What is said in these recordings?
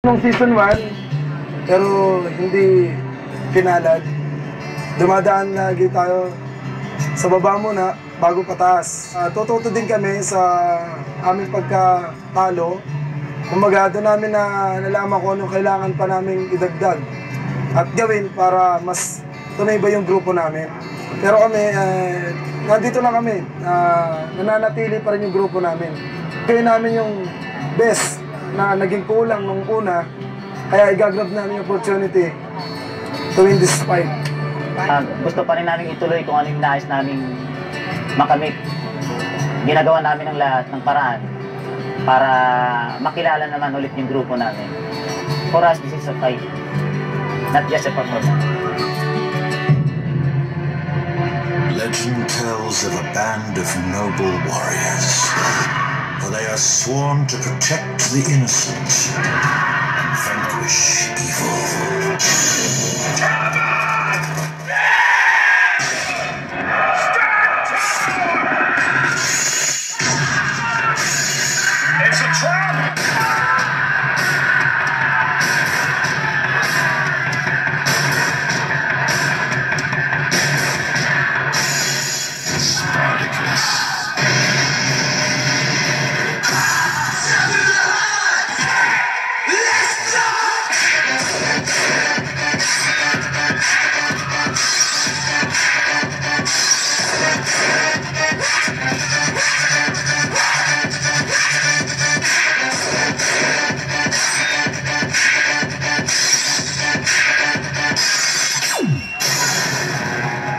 Nung season 1, pero hindi pinalad. Dumadaan lagi tayo sa baba muna bago pataas. Tututo din kami sa aming pagkatalo. Kumbaga, doon namin na nalaman ko anong kailangan pa namin idagdag at gawin para mas tumibay yung grupo namin. Pero kami, nandito lang kami. Nananatili pa rin yung grupo namin. Gawin namin yung best na naging kulang nung una, kaya igagrab namin yung opportunity to win this fight. Gusto pa rin namin ituloy kung ano yung nais namin makamit. Ginagawa namin ang lahat ng paraan para makilala naman ulit yung grupo namin. For us, this is a fight, not just a performance. Legend tells of a band of noble warriors. For they are sworn to protect the innocent and vanquish evil. It's a trap! Spartacus.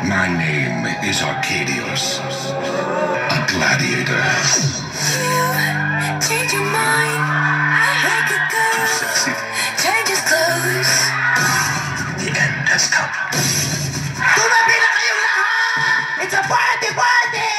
My name is Arcadius, a gladiator. Change your mind, like a ghost. Change his clothes. The end has come. Tumabi na kayong lahat! It's a party party!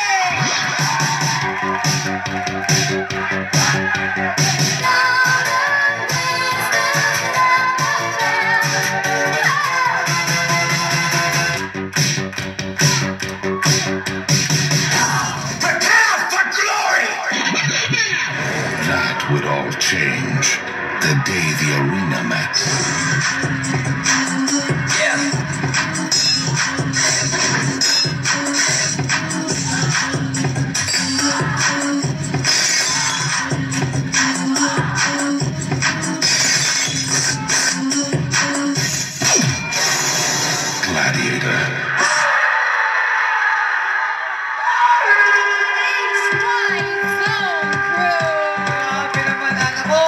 That would all change the day the arena met. Gladiator. Grabe naman, alam mo.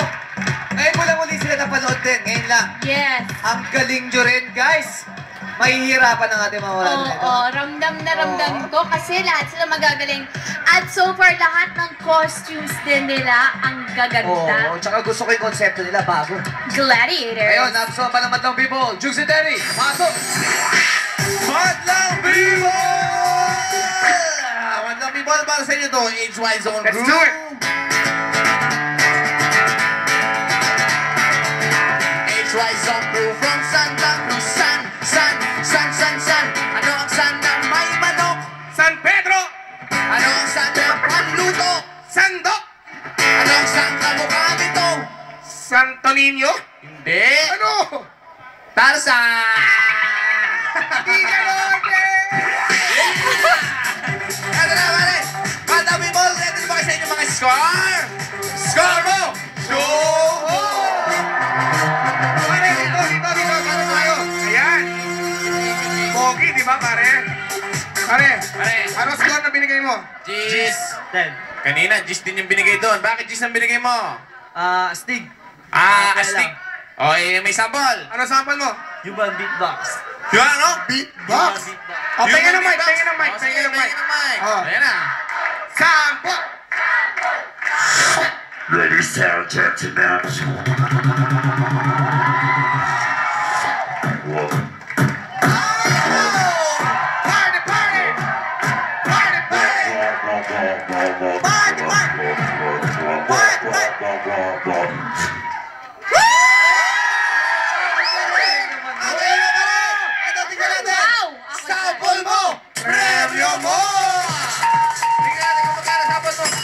Ngayon ko lang ulit sila napanood din. Ngayon lang. Yes. Ang galing nyo rin, guys. Mahihirapan ang ating mga wala nito. Ramdam na ramdam ko kasi lahat sila magagaling. At so far, lahat ng costumes din nila ang gaganda. Oo, tsaka gusto ko yung konsepto nila bago. Gladiators. Ayun, nagustuhan pa ng Madlang People. Jugs and Terry, pasok! Madlang People! Madlang People, para sa inyo to, HY Zone Group. Let's do it! HY Zone Group from Santa Cruz, San. Ano ang San na may manok? San Pedro! Ano ang San na panluto? Sandok! Ano ang San kamukha nito? Santo Niño! Hindi! Ano? Tarzan! Di ganon Ito na, pare! Madlang People, ready ba kayo sa inyo mga score? Score mo! Show! Pare, dito, paano tayo? Ayan! Pogi, di ba, pare? Pare, ano score na binigay mo? Gis! Kanina, Gis din yung binigay doon. Bakit Gis ang binigay mo? Stig. Astig. O, may sample. Ano sample mo? Human beatbox. Yung ano? Beatbox? O, tingin ng mic, tingin ng mic, O, tingin sige, ng mic. tingin ng mic. Oh. Ayan na. Sample! Ladies and gentlemen. Party, party! Party, Ito, tingnan natin. Wow! Sample mo! Premyo mo! Tingnan natin kung magkano sample mo. 5,000!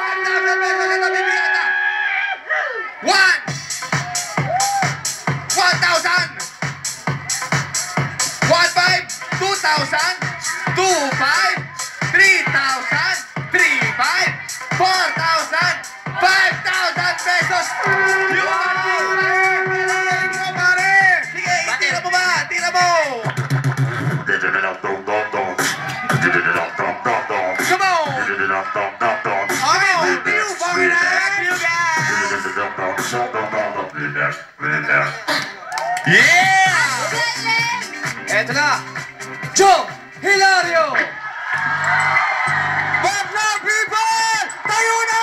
Ang dami, bibigyan 4,000 pesos. Sige, tira mo ba? Tira mo. Come on. Okay, you Yeah! Eto na. Joe Hilario. Partner people! Tayo na!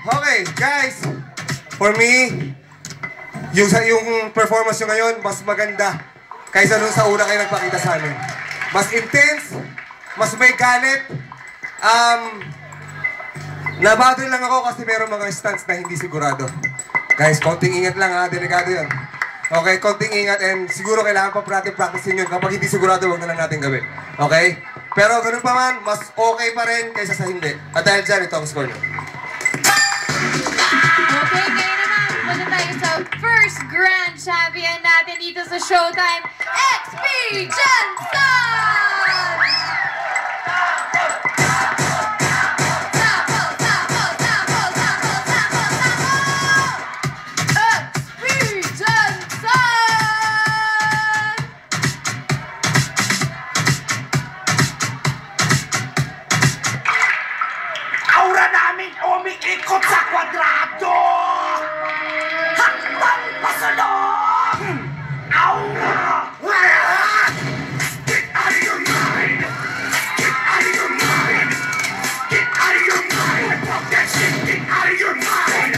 Okay, guys, for me, yung performance nyo ngayon, mas maganda kaysa nung sa una kayo nagpakita sa amin. Mas intense, mas may galit. Nabadol lang ako kasi meron mga stunts na hindi sigurado. Guys, konting ingat lang ha, delikado yun. Okay, konting ingat and siguro kailangan pa practice-practicein yun. Kapag hindi sigurado, huwag na lang natin gawin. Okay? Pero ganun pa man, mas okay pa rin kaysa sa hindi. At dahil dyan, ito ang score nyo. Okay, ngayon naman, punta tayo sa first grand champion natin dito sa Showtime, XP Jensen! Aura namin umiikot sa kwadrado! Hakbang pasunod! Aura! Get out of your mind! Get out of your mind! Get out of your mind! Fuck that shit! Get out of your mind!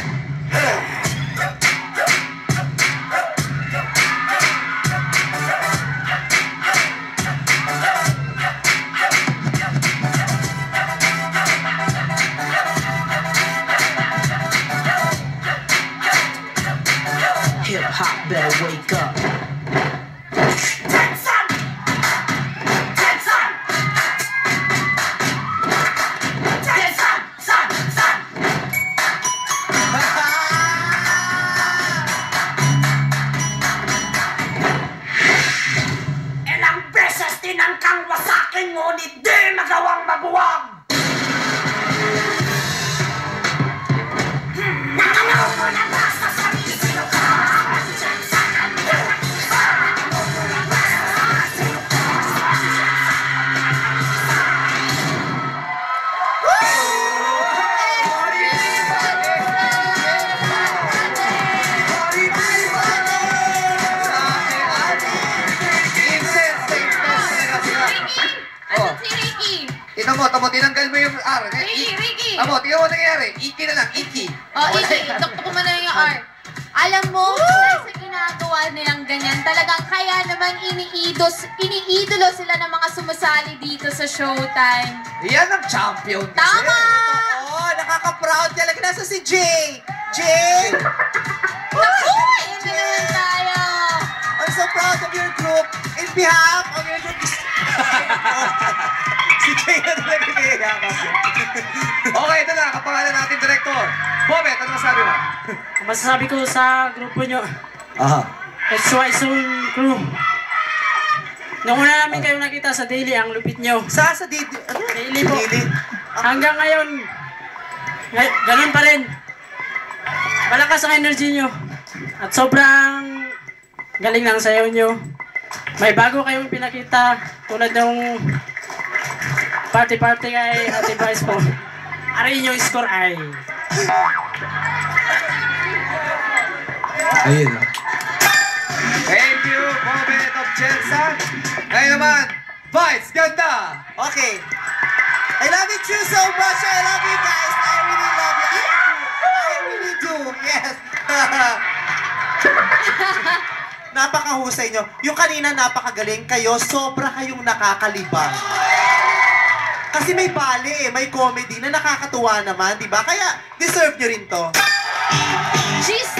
Hip-hop better wake up. Jensen! Jensen! Jensen! Son! Son! Ilang beses tinangkang wasakin, ngunit di magawang mabuwag! Nakalaw mo na ba sa sarili ka? Tamo, tinanggal mo yung R. Ricky! Tamo, tingnan mo nangyayari. Iki na lang, Iki. Oh, Iki, tuktok mo na lang yung R. Alam mo, dahil sa ginagawa nilang ganyan, talagang kaya naman iniidolo sila ng mga sumasali dito sa Showtime. Yan ang champion kasi. Tama! Oo, nakaka-proud talaga. Nasa si Jay. Jay! Naku! Ayan na naman tayo. I'm so proud of your group. In behalf of your group. Si Jay na talaga niyayakap. Okay, ito na. Kapangalan natin, Director. Bobet, ano masabi mo? Masasabi ko sa grupo nyo, Aha. XY Zone Crew. Nung una namin kayo nakita sa daily, ang lupit nyo. Sa Didi? Daily po. Didi? Hanggang ngayon, ganun pa rin. Malakas ang energy nyo. At sobrang galing ng sayaw nyo. May bago kayong pinakita tulad ng party-party kay Ate Vice po. Aray yung score ay. Ayun. Thank you, Bobet of Chelsa. Ngayon naman, Vice, ganda! Okay. I love you too so much. I love you guys. I really love you. I really do. Yes. Napakahusay nyo. Yung kanina napakagaling kayo. Sobra kayong nakakalibang. Kasi may bale may comedy na nakakatuwa naman, di ba? Kaya deserve nyo rin to. She's